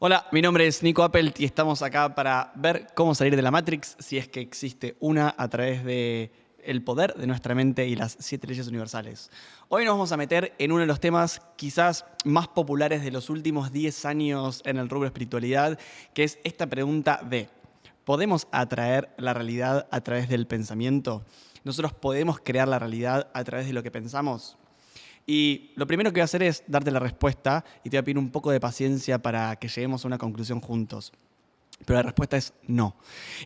Hola, mi nombre es Nico Appelt y estamos acá para ver cómo salir de la Matrix, si es que existe una, a través de el poder de nuestra mente y las 7 leyes universales. Hoy nos vamos a meter en uno de los temas quizás más populares de los últimos 10 años en el rubro espiritualidad, que es esta pregunta de: ¿podemos atraer la realidad a través del pensamiento? ¿Nosotros podemos crear la realidad a través de lo que pensamos? Y lo primero que voy a hacer es darte la respuesta y te voy a pedir un poco de paciencia para que lleguemos a una conclusión juntos. Pero la respuesta es no.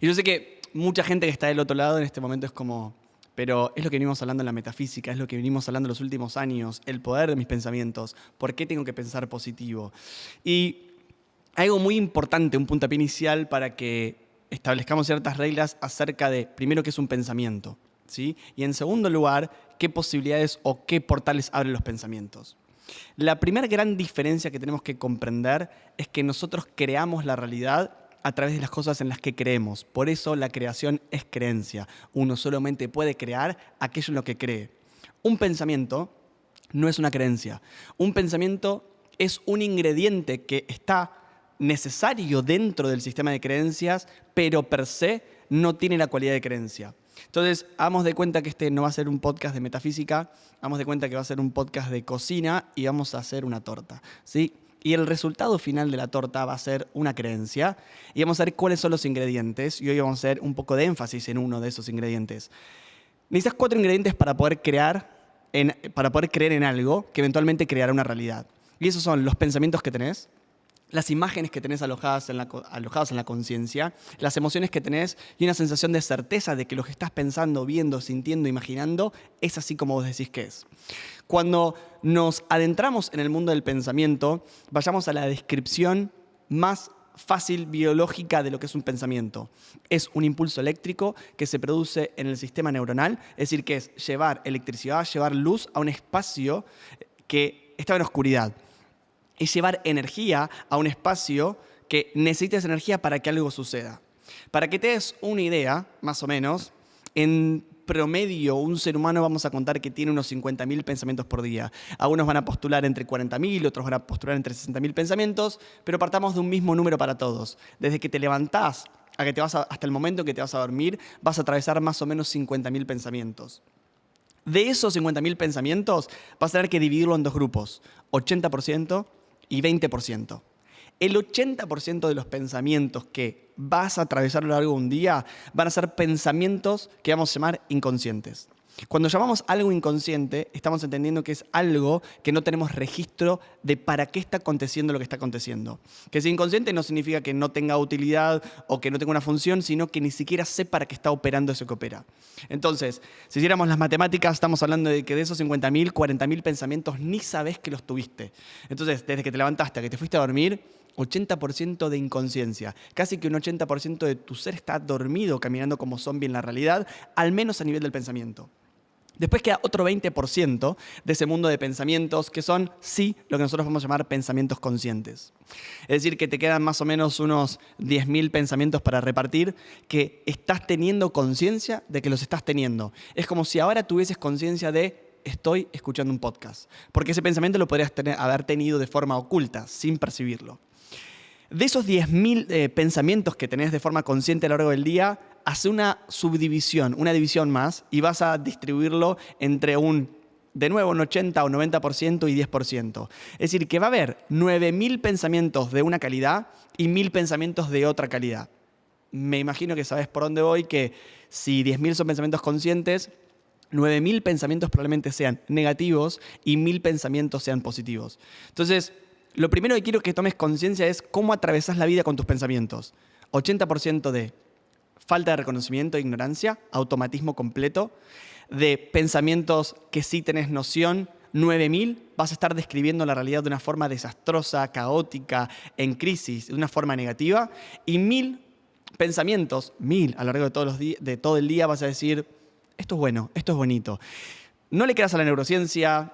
Y yo sé que mucha gente que está del otro lado en este momento es como: pero es lo que venimos hablando en la metafísica, es lo que venimos hablando en los últimos años, el poder de mis pensamientos, ¿por qué tengo que pensar positivo? Y hay algo muy importante, un puntapié inicial para que establezcamos ciertas reglas acerca de, primero, qué es un pensamiento, ¿sí? Y en segundo lugar, qué posibilidades o qué portales abren los pensamientos. La primera gran diferencia que tenemos que comprender es que nosotros creamos la realidad a través de las cosas en las que creemos. Por eso la creación es creencia. Uno solamente puede crear aquello en lo que cree. Un pensamiento no es una creencia. Un pensamiento es un ingrediente que está necesario dentro del sistema de creencias, pero per se no tiene la cualidad de creencia. Entonces, hagamos de cuenta que este no va a ser un podcast de metafísica, hagamos de cuenta que va a ser un podcast de cocina y vamos a hacer una torta, ¿sí? Y el resultado final de la torta va a ser una creencia y vamos a ver cuáles son los ingredientes, y hoy vamos a hacer un poco de énfasis en uno de esos ingredientes. Necesitas 4 ingredientes para poder creer en algo que eventualmente creará una realidad. Y esos son los pensamientos que tenés, las imágenes que tenés alojadas en la conciencia, las emociones que tenés y una sensación de certeza de que lo que estás pensando, viendo, sintiendo, imaginando es así como vos decís que es. Cuando nos adentramos en el mundo del pensamiento, vayamos a la descripción más fácil biológica de lo que es un pensamiento. Es un impulso eléctrico que se produce en el sistema neuronal, es decir, que es llevar electricidad, llevar luz a un espacio que estaba en oscuridad. Es llevar energía a un espacio que necesita esa energía para que algo suceda. Para que te des una idea, más o menos, en promedio un ser humano vamos a contar que tiene unos 50.000 pensamientos por día. Algunos van a postular entre 40.000, otros van a postular entre 60.000 pensamientos, pero partamos de un mismo número para todos. Desde que te levantás a que hasta el momento en que te vas a dormir, vas a atravesar más o menos 50.000 pensamientos. De esos 50.000 pensamientos, vas a tener que dividirlo en dos grupos: 80% y 20%. El 80% de los pensamientos que vas a atravesar a lo largo de un día van a ser pensamientos que vamos a llamar inconscientes. Cuando llamamos algo inconsciente, estamos entendiendo que es algo que no tenemos registro de para qué está aconteciendo lo que está aconteciendo. Que sea inconsciente no significa que no tenga utilidad o que no tenga una función, sino que ni siquiera sé para qué está operando eso que opera. Entonces, si hiciéramos las matemáticas, estamos hablando de que de esos 50.000, 40.000 pensamientos ni sabés que los tuviste. Entonces, desde que te levantaste a que te fuiste a dormir, 80% de inconsciencia. Casi que un 80% de tu ser está dormido, caminando como zombie en la realidad, al menos a nivel del pensamiento. Después queda otro 20% de ese mundo de pensamientos que son, sí, lo que nosotros vamos a llamar pensamientos conscientes. Es decir, que te quedan más o menos unos 10.000 pensamientos para repartir que estás teniendo conciencia de que los estás teniendo. Es como si ahora tuvieses conciencia de: estoy escuchando un podcast. Porque ese pensamiento lo podrías haber tenido de forma oculta, sin percibirlo. De esos 10.000 pensamientos que tenés de forma consciente a lo largo del día, hace una subdivisión, una división más, y vas a distribuirlo entre de nuevo, un 80 o 90% y 10%. Es decir, que va a haber 9.000 pensamientos de una calidad y 1.000 pensamientos de otra calidad. Me imagino que sabes por dónde voy, que si 10.000 son pensamientos conscientes, 9.000 pensamientos probablemente sean negativos y 1.000 pensamientos sean positivos. Entonces, lo primero que quiero que tomes conciencia es cómo atravesás la vida con tus pensamientos. 80% de falta de reconocimiento e ignorancia, automatismo completo. De pensamientos que sí tenés noción, 9.000 vas a estar describiendo la realidad de una forma desastrosa, caótica, en crisis, de una forma negativa. Y 1.000 pensamientos, 1.000 a lo largo de todo el día vas a decir: esto es bueno, esto es bonito. No le creas a la neurociencia,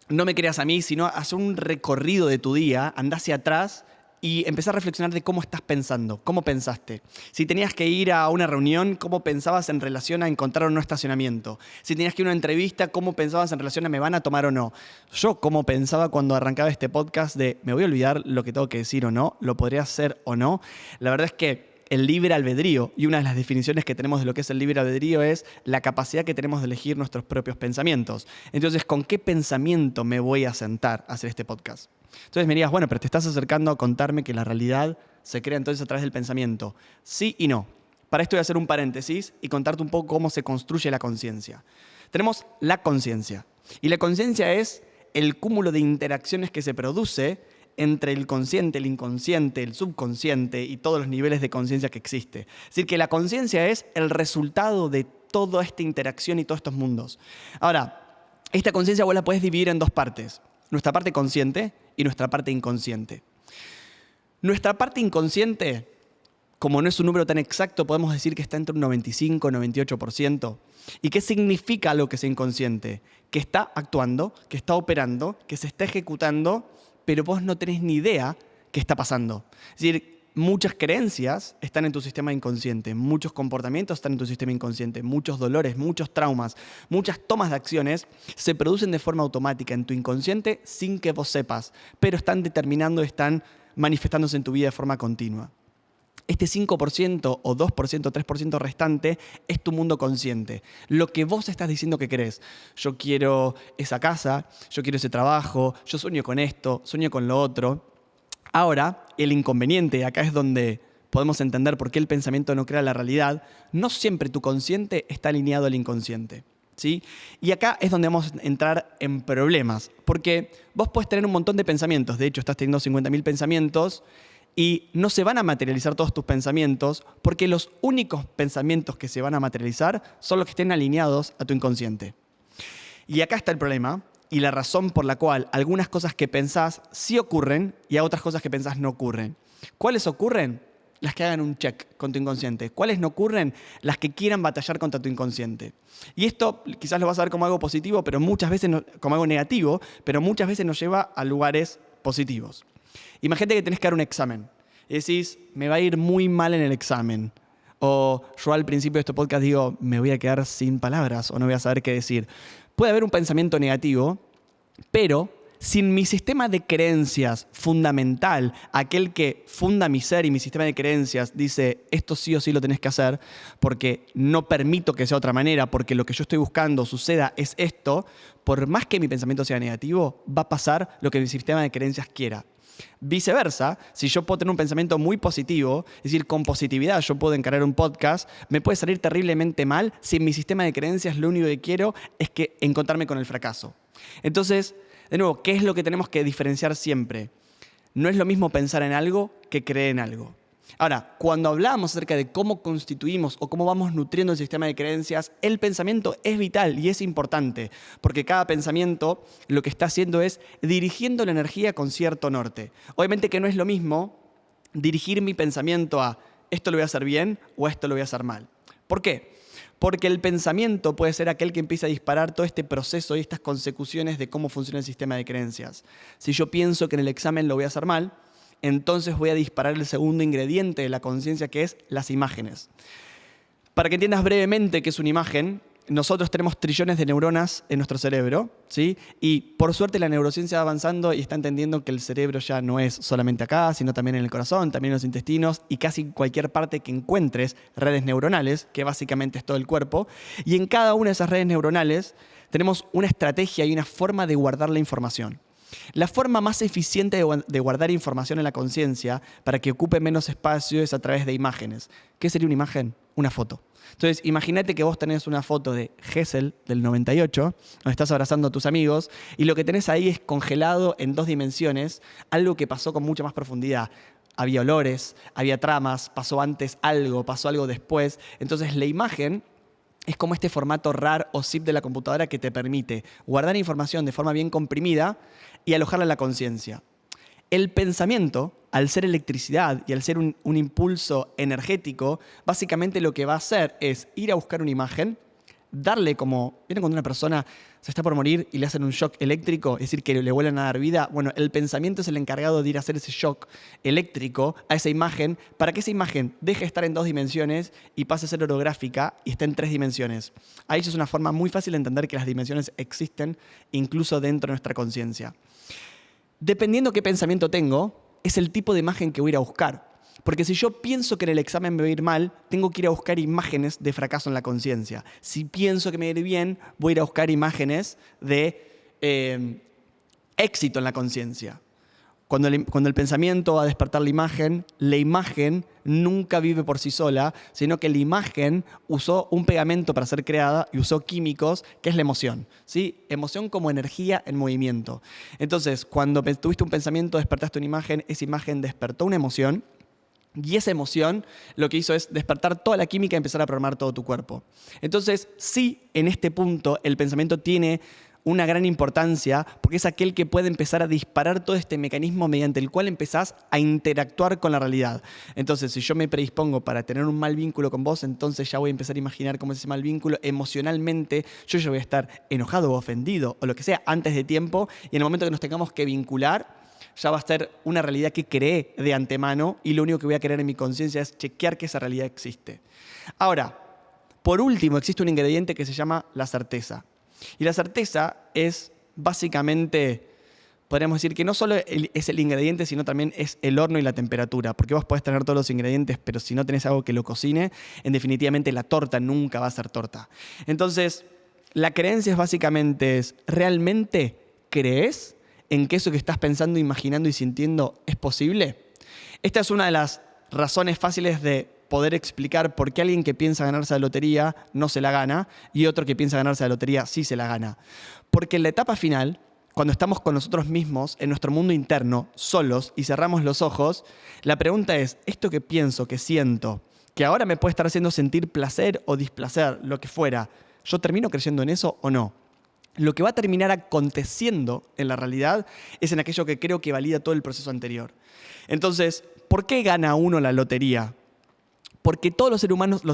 no me creas a mí, sino haz un recorrido de tu día, andá hacia atrás y empezá a reflexionar de cómo estás pensando, cómo pensaste. Si tenías que ir a una reunión, cómo pensabas en relación a encontrar o no estacionamiento. Si tenías que ir a una entrevista, cómo pensabas en relación a me van a tomar o no. Yo cómo pensaba cuando arrancaba este podcast de me voy a olvidar lo que tengo que decir o no, lo podría hacer o no. La verdad es que el libre albedrío, y una de las definiciones que tenemos de lo que es el libre albedrío es la capacidad que tenemos de elegir nuestros propios pensamientos. Entonces, ¿con qué pensamiento me voy a sentar a hacer este podcast? Entonces me dirías, bueno, pero te estás acercando a contarme que la realidad se crea entonces a través del pensamiento. Sí y no. Para esto voy a hacer un paréntesis y contarte un poco cómo se construye la conciencia. Tenemos la conciencia. Y la conciencia es el cúmulo de interacciones que se produce entre el consciente, el inconsciente, el subconsciente y todos los niveles de conciencia que existe. Es decir, que la conciencia es el resultado de toda esta interacción y todos estos mundos. Ahora, esta conciencia vos la podés dividir en dos partes. Nuestra parte consciente y nuestra parte inconsciente. Nuestra parte inconsciente, como no es un número tan exacto, podemos decir que está entre un 95 y 98%. ¿Y qué significa lo que es inconsciente? Que está actuando, que está operando, que se está ejecutando, pero vos no tenés ni idea qué está pasando. Es decir, muchas creencias están en tu sistema inconsciente, muchos comportamientos están en tu sistema inconsciente, muchos dolores, muchos traumas, muchas tomas de acciones se producen de forma automática en tu inconsciente sin que vos sepas, pero están determinando, están manifestándose en tu vida de forma continua. Este 5% o 2% o 3% restante es tu mundo consciente. Lo que vos estás diciendo que querés. Yo quiero esa casa, yo quiero ese trabajo, yo sueño con esto, sueño con lo otro. Ahora, el inconveniente, acá es donde podemos entender por qué el pensamiento no crea la realidad, no siempre tu consciente está alineado al inconsciente, ¿sí? Y acá es donde vamos a entrar en problemas, porque vos podés tener un montón de pensamientos, de hecho estás teniendo 50.000 pensamientos y no se van a materializar todos tus pensamientos porque los únicos pensamientos que se van a materializar son los que estén alineados a tu inconsciente. Y acá está el problema. Y la razón por la cual algunas cosas que pensás sí ocurren y a otras cosas que pensás no ocurren. ¿Cuáles ocurren? Las que hagan un check con tu inconsciente. ¿Cuáles no ocurren? Las que quieran batallar contra tu inconsciente. Y esto quizás lo vas a ver como algo positivo, pero muchas veces como algo negativo, pero muchas veces nos lleva a lugares positivos. Imagínate que tenés que dar un examen y decís, me va a ir muy mal en el examen. O yo al principio de este podcast digo, me voy a quedar sin palabras o no voy a saber qué decir. Puede haber un pensamiento negativo, pero sin mi sistema de creencias fundamental, aquel que funda mi ser y mi sistema de creencias dice, esto sí o sí lo tenés que hacer porque no permito que sea otra manera, porque lo que yo estoy buscando suceda es esto, por más que mi pensamiento sea negativo, va a pasar lo que mi sistema de creencias quiera. Viceversa, si yo puedo tener un pensamiento muy positivo, es decir, con positividad yo puedo encarar un podcast, me puede salir terriblemente mal si en mi sistema de creencias lo único que quiero es que encontrarme con el fracaso. Entonces, de nuevo, ¿qué es lo que tenemos que diferenciar siempre? No es lo mismo pensar en algo que creer en algo. Ahora, cuando hablamos acerca de cómo constituimos o cómo vamos nutriendo el sistema de creencias, el pensamiento es vital y es importante, porque cada pensamiento lo que está haciendo es dirigiendo la energía con cierto norte. Obviamente que no es lo mismo dirigir mi pensamiento a esto lo voy a hacer bien o esto lo voy a hacer mal. ¿Por qué? Porque el pensamiento puede ser aquel que empieza a disparar todo este proceso y estas consecuciones de cómo funciona el sistema de creencias. Si yo pienso que en el examen lo voy a hacer mal, entonces voy a disparar el segundo ingrediente de la conciencia, que es las imágenes. Para que entiendas brevemente qué es una imagen, nosotros tenemos trillones de neuronas en nuestro cerebro, ¿sí? Y por suerte la neurociencia va avanzando y está entendiendo que el cerebro ya no es solamente acá, sino también en el corazón, también en los intestinos y casi cualquier parte que encuentres redes neuronales, que básicamente es todo el cuerpo. Y en cada una de esas redes neuronales tenemos una estrategia y una forma de guardar la información. La forma más eficiente de guardar información en la conciencia para que ocupe menos espacio es a través de imágenes. ¿Qué sería una imagen? Una foto. Entonces, imagínate que vos tenés una foto de Gesell del 98, donde estás abrazando a tus amigos, y lo que tenés ahí es congelado en 2 dimensiones, algo que pasó con mucha más profundidad. Había olores, había tramas, pasó antes algo, pasó algo después. Entonces, la imagen es como este formato RAR o zip de la computadora que te permite guardar información de forma bien comprimida y alojarla en la conciencia. El pensamiento, al ser electricidad y al ser un impulso energético, básicamente lo que va a hacer es ir a buscar una imagen, darle como... ¿Vieron cuando una persona se está por morir y le hacen un shock eléctrico, es decir, que le vuelven a dar vida, bueno, el pensamiento es el encargado de ir a hacer ese shock eléctrico a esa imagen para que esa imagen deje de estar en 2 dimensiones y pase a ser orográfica y esté en 3 dimensiones. Ahí es una forma muy fácil de entender que las dimensiones existen incluso dentro de nuestra conciencia. Dependiendo qué pensamiento tengo, es el tipo de imagen que voy a ir a buscar. Porque si yo pienso que en el examen me va a ir mal, tengo que ir a buscar imágenes de fracaso en la conciencia. Si pienso que me va a ir bien, voy a ir a buscar imágenes de éxito en la conciencia. Cuando el pensamiento va a despertar la imagen nunca vive por sí sola, sino que la imagen usó un pegamento para ser creada y usó químicos, que es la emoción, ¿sí? Emoción como energía en movimiento. Entonces, cuando tuviste un pensamiento, despertaste una imagen, esa imagen despertó una emoción, y esa emoción lo que hizo es despertar toda la química y empezar a programar todo tu cuerpo. Entonces, sí, en este punto el pensamiento tiene una gran importancia porque es aquel que puede empezar a disparar todo este mecanismo mediante el cual empezás a interactuar con la realidad. Entonces, si yo me predispongo para tener un mal vínculo con vos, entonces ya voy a empezar a imaginar cómo es ese mal vínculo. Emocionalmente, yo ya voy a estar enojado o ofendido o lo que sea antes de tiempo, y en el momento que nos tengamos que vincular, ya va a ser una realidad que creé de antemano y lo único que voy a querer en mi conciencia es chequear que esa realidad existe. Ahora, por último, existe un ingrediente que se llama la certeza. Y la certeza es básicamente, podríamos decir que no solo es el ingrediente, sino también es el horno y la temperatura. Porque vos podés tener todos los ingredientes, pero si no tenés algo que lo cocine, en definitivamente la torta nunca va a ser torta. Entonces, la creencia es básicamente ¿realmente crees en que eso que estás pensando, imaginando y sintiendo es posible? Esta es una de las razones fáciles de poder explicar por qué alguien que piensa ganarse la lotería no se la gana y otro que piensa ganarse la lotería sí se la gana. Porque en la etapa final, cuando estamos con nosotros mismos, en nuestro mundo interno, solos, y cerramos los ojos, la pregunta es, ¿esto que pienso, que siento, que ahora me puede estar haciendo sentir placer o displacer, lo que fuera, yo termino creyendo en eso o no? Lo que va a terminar aconteciendo en la realidad es en aquello que creo que valida todo el proceso anterior. Entonces, ¿por qué gana uno la lotería? Porque todos los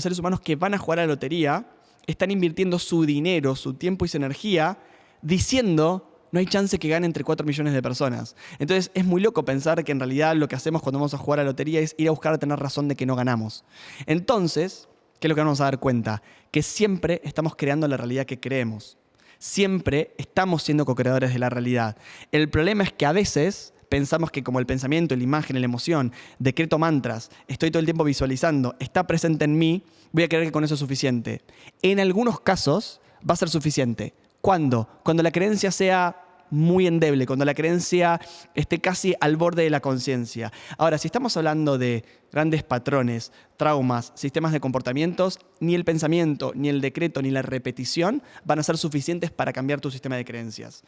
seres humanos que van a jugar a la lotería están invirtiendo su dinero, su tiempo y su energía diciendo no hay chance que gane entre 4 millones de personas. Entonces es muy loco pensar que en realidad lo que hacemos cuando vamos a jugar a la lotería es ir a buscar a tener razón de que no ganamos. Entonces, ¿qué es lo que vamos a dar cuenta? Que siempre estamos creando la realidad que creemos. Siempre estamos siendo co-creadores de la realidad. El problema es que a veces pensamos que como el pensamiento, la imagen, la emoción, decreto mantras, estoy todo el tiempo visualizando, está presente en mí, voy a creer que con eso es suficiente. En algunos casos va a ser suficiente. ¿Cuándo? Cuando la creencia sea muy endeble, cuando la creencia esté casi al borde de la conciencia. Ahora, si estamos hablando de grandes patrones, traumas, sistemas de comportamientos, ni el pensamiento, ni el decreto, ni la repetición van a ser suficientes para cambiar tu sistema de creencias.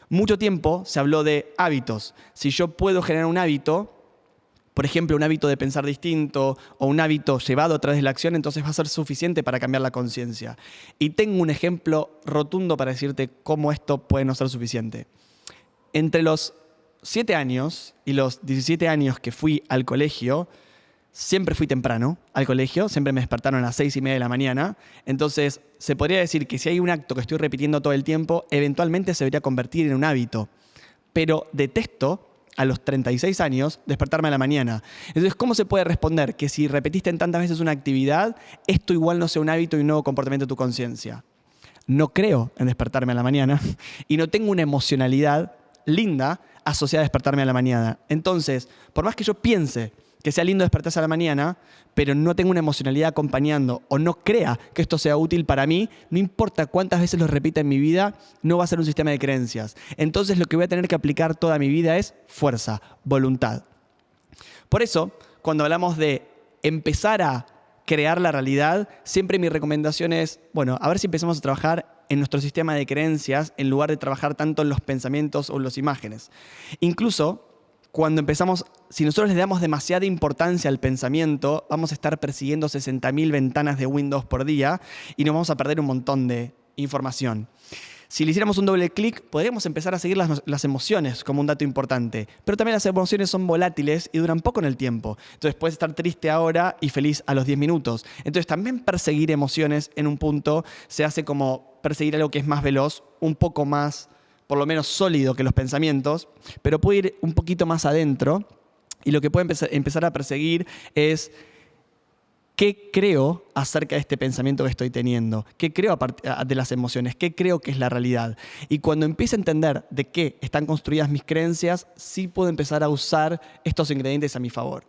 Mucho tiempo se habló de hábitos. Si yo puedo generar un hábito, por ejemplo, un hábito de pensar distinto o un hábito llevado a través de la acción, entonces va a ser suficiente para cambiar la conciencia. Y tengo un ejemplo rotundo para decirte cómo esto puede no ser suficiente. Entre los 7 años y los 17 años que fui al colegio, siempre fui temprano al colegio, siempre me despertaron a las 6:30 de la mañana. Entonces, se podría decir que si hay un acto que estoy repitiendo todo el tiempo, eventualmente se debería convertir en un hábito. Pero detesto a los 36 años despertarme a la mañana. Entonces, ¿cómo se puede responder que si repetiste en tantas veces una actividad, esto igual no sea un hábito y un nuevo comportamiento de tu conciencia? No creo en despertarme a la mañana y no tengo una emocionalidad linda asociada a despertarme a la mañana. Entonces, por más que yo piense que sea lindo despertarse a la mañana, pero no tengo una emocionalidad acompañando o no crea que esto sea útil para mí, no importa cuántas veces lo repita en mi vida, no va a ser un sistema de creencias. Entonces lo que voy a tener que aplicar toda mi vida es fuerza, voluntad. Por eso, cuando hablamos de empezar a crear la realidad, siempre mi recomendación es, bueno, a ver si empezamos a trabajar en nuestro sistema de creencias en lugar de trabajar tanto en los pensamientos o en las imágenes. Incluso, cuando empezamos, si nosotros le damos demasiada importancia al pensamiento, vamos a estar persiguiendo 60.000 ventanas de Windows por día y nos vamos a perder un montón de información. Si le hiciéramos un doble clic, podríamos empezar a seguir las emociones como un dato importante. Pero también las emociones son volátiles y duran poco en el tiempo. Entonces puedes estar triste ahora y feliz a los 10 minutos. Entonces también perseguir emociones en un punto se hace como perseguir algo que es más veloz, un poco más, por lo menos sólido que los pensamientos, pero puede ir un poquito más adentro. Y lo que puede empezar a perseguir es: ¿qué creo acerca de este pensamiento que estoy teniendo? ¿Qué creo de las emociones? ¿Qué creo que es la realidad? Y cuando empiece a entender de qué están construidas mis creencias, sí puedo empezar a usar estos ingredientes a mi favor.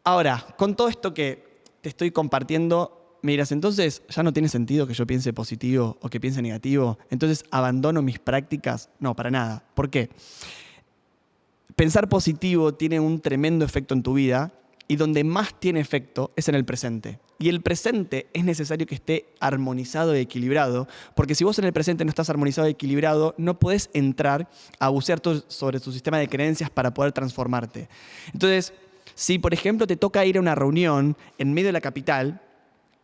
Ahora, con todo esto que te estoy compartiendo, me dirás, entonces, ¿ya no tiene sentido que yo piense positivo o que piense negativo? Entonces, ¿abandono mis prácticas? No, para nada. ¿Por qué? Pensar positivo tiene un tremendo efecto en tu vida. Y donde más tiene efecto es en el presente. Y el presente es necesario que esté armonizado y equilibrado, porque si vos en el presente no estás armonizado y equilibrado, no podés entrar a bucear sobre tu sistema de creencias para poder transformarte. Entonces, si por ejemplo te toca ir a una reunión en medio de la capital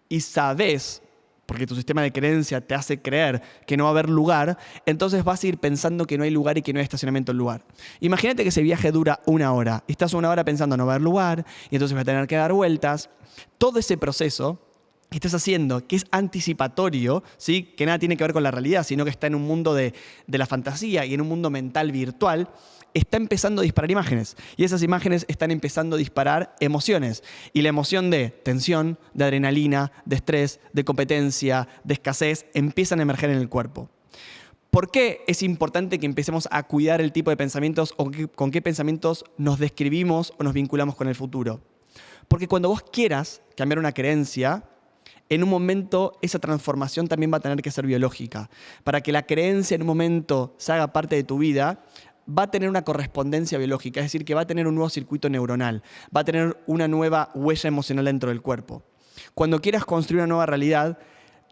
y sabés, porque tu sistema de creencia te hace creer que no va a haber lugar, entonces vas a ir pensando que no hay lugar y que no hay estacionamiento en el lugar. Imagínate que ese viaje dura 1 hora. Y estás 1 hora pensando no va a haber lugar y entonces vas a tener que dar vueltas. Todo ese proceso que estás haciendo, que es anticipatorio, ¿sí? Que nada tiene que ver con la realidad, sino que está en un mundo de la fantasía y en un mundo mental virtual, está empezando a disparar imágenes. Y esas imágenes están empezando a disparar emociones. Y la emoción de tensión, de adrenalina, de estrés, de competencia, de escasez, empiezan a emerger en el cuerpo. ¿Por qué es importante que empecemos a cuidar el tipo de pensamientos o con qué pensamientos nos describimos o nos vinculamos con el futuro? Porque cuando vos quieras cambiar una creencia, en un momento esa transformación también va a tener que ser biológica. Para que la creencia en un momento se haga parte de tu vida, va a tener una correspondencia biológica, es decir, que va a tener un nuevo circuito neuronal, va a tener una nueva huella emocional dentro del cuerpo. Cuando quieras construir una nueva realidad,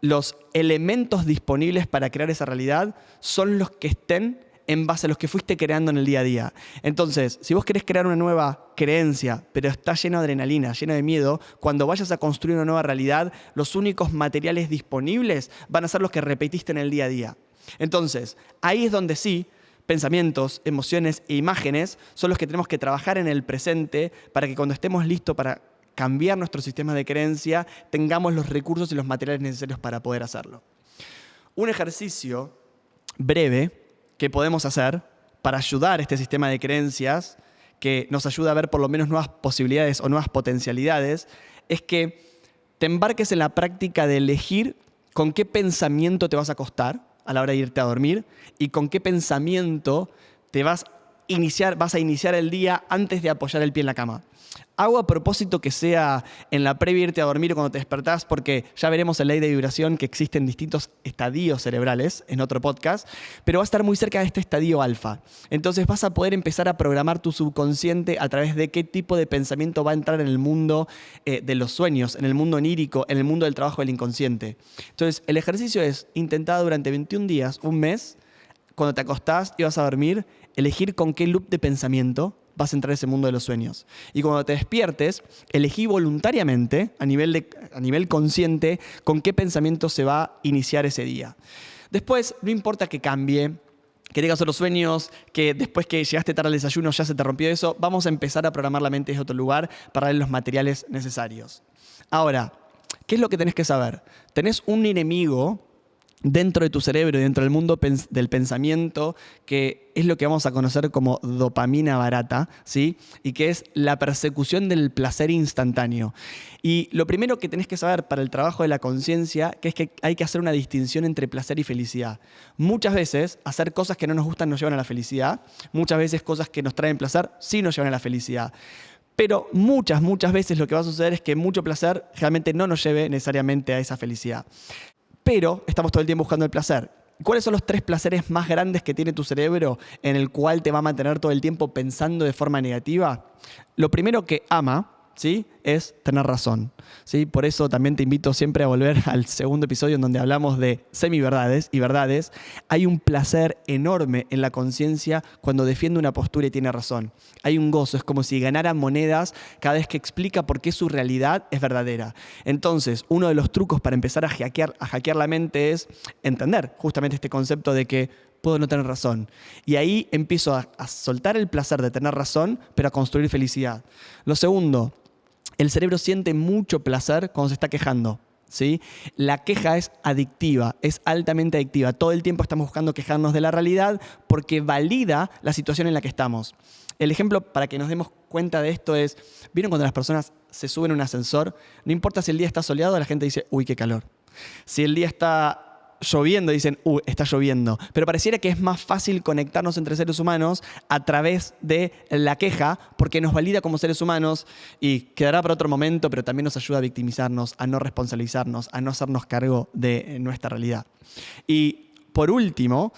los elementos disponibles para crear esa realidad son los que estén en base a los que fuiste creando en el día a día. Entonces, si vos querés crear una nueva creencia, pero está lleno de adrenalina, lleno de miedo, cuando vayas a construir una nueva realidad, los únicos materiales disponibles van a ser los que repetiste en el día a día. Entonces, ahí es donde sí, pensamientos, emociones e imágenes son los que tenemos que trabajar en el presente para que cuando estemos listos para cambiar nuestro sistema de creencia, tengamos los recursos y los materiales necesarios para poder hacerlo. Un ejercicio breve que podemos hacer para ayudar a este sistema de creencias, que nos ayuda a ver por lo menos nuevas posibilidades o nuevas potencialidades, es que te embarques en la práctica de elegir con qué pensamiento te vas a acostar a la hora de irte a dormir y con qué pensamiento te vas a iniciar el día antes de apoyar el pie en la cama. Hago a propósito que sea en la previa irte a dormir o cuando te despertás, porque ya veremos en Ley de Vibración que existen distintos estadios cerebrales en otro podcast, pero va a estar muy cerca de este estadio alfa. Entonces vas a poder empezar a programar tu subconsciente a través de qué tipo de pensamiento va a entrar en el mundo de los sueños, en el mundo onírico, en el mundo del trabajo del inconsciente. Entonces el ejercicio es intentar durante 21 días, un mes, cuando te acostás y vas a dormir, elegir con qué loop de pensamiento vas a entrar a ese mundo de los sueños. Y cuando te despiertes, elegí voluntariamente, a nivel consciente, con qué pensamiento se va a iniciar ese día. Después, no importa que cambie, que tengas otros sueños, que después que llegaste tarde al desayuno ya se te rompió eso, vamos a empezar a programar la mente desde otro lugar para darle los materiales necesarios. Ahora, ¿qué es lo que tenés que saber? Tenés un enemigo dentro de tu cerebro y dentro del mundo del pensamiento, que es lo que vamos a conocer como dopamina barata, ¿sí? Y que es la persecución del placer instantáneo. Y lo primero que tenés que saber para el trabajo de la conciencia, que es que hay que hacer una distinción entre placer y felicidad. Muchas veces, hacer cosas que no nos gustan nos llevan a la felicidad. Muchas veces, cosas que nos traen placer sí nos llevan a la felicidad. Pero muchas veces lo que va a suceder es que mucho placer realmente no nos lleve necesariamente a esa felicidad. Pero estamos todo el tiempo buscando el placer. ¿Cuáles son los 3 placeres más grandes que tiene tu cerebro en el cual te va a mantener todo el tiempo pensando de forma negativa? Lo primero que ama ¿sí? Es tener razón, ¿sí? Por eso también te invito siempre a volver al segundo episodio en donde hablamos de semiverdades y verdades. Hay un placer enorme en la conciencia cuando defiende una postura y tiene razón. Hay un gozo, es como si ganara monedas cada vez que explica por qué su realidad es verdadera. Entonces, uno de los trucos para empezar a hackear la mente es entender justamente este concepto de que puedo no tener razón. Y ahí empiezo a soltar el placer de tener razón, pero a construir felicidad. Lo segundo, el cerebro siente mucho placer cuando se está quejando, ¿sí? La queja es adictiva, es altamente adictiva. Todo el tiempo estamos buscando quejarnos de la realidad porque valida la situación en la que estamos. El ejemplo para que nos demos cuenta de esto es, ¿vieron cuando las personas se suben a un ascensor? No importa si el día está soleado, la gente dice, uy, qué calor. Si el día está lloviendo, dicen, está lloviendo. Pero pareciera que es más fácil conectarnos entre seres humanos a través de la queja, porque nos valida como seres humanos y quedará para otro momento, pero también nos ayuda a victimizarnos, a no responsabilizarnos, a no hacernos cargo de nuestra realidad. Y por último,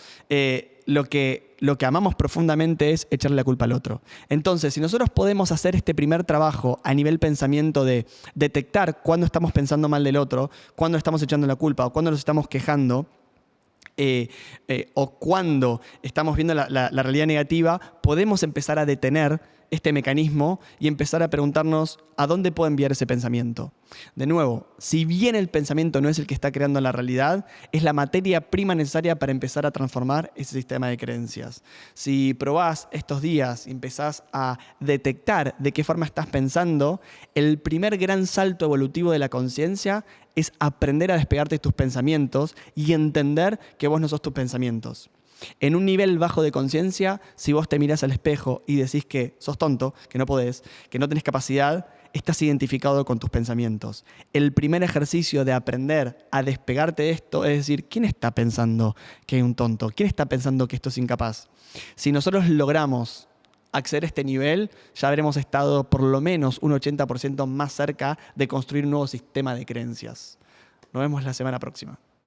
lo que amamos profundamente es echarle la culpa al otro. Entonces, si nosotros podemos hacer este primer trabajo a nivel pensamiento de detectar cuándo estamos pensando mal del otro, cuándo estamos echando la culpa o cuándo nos estamos quejando, o cuando estamos viendo la realidad negativa, podemos empezar a detener este mecanismo y empezar a preguntarnos a dónde puedo enviar ese pensamiento. De nuevo, si bien el pensamiento no es el que está creando la realidad, es la materia prima necesaria para empezar a transformar ese sistema de creencias. Si probás estos días y empezás a detectar de qué forma estás pensando, el primer gran salto evolutivo de la conciencia es aprender a despegarte de tus pensamientos y entender que vos no sos tus pensamientos. En un nivel bajo de conciencia, si vos te mirás al espejo y decís que sos tonto, que no podés, que no tenés capacidad, estás identificado con tus pensamientos. El primer ejercicio de aprender a despegarte de esto es decir, ¿quién está pensando que hay un tonto? ¿Quién está pensando que esto es incapaz? Si nosotros logramos acceder a este nivel, ya habremos estado por lo menos un 80% más cerca de construir un nuevo sistema de creencias. Nos vemos la semana próxima.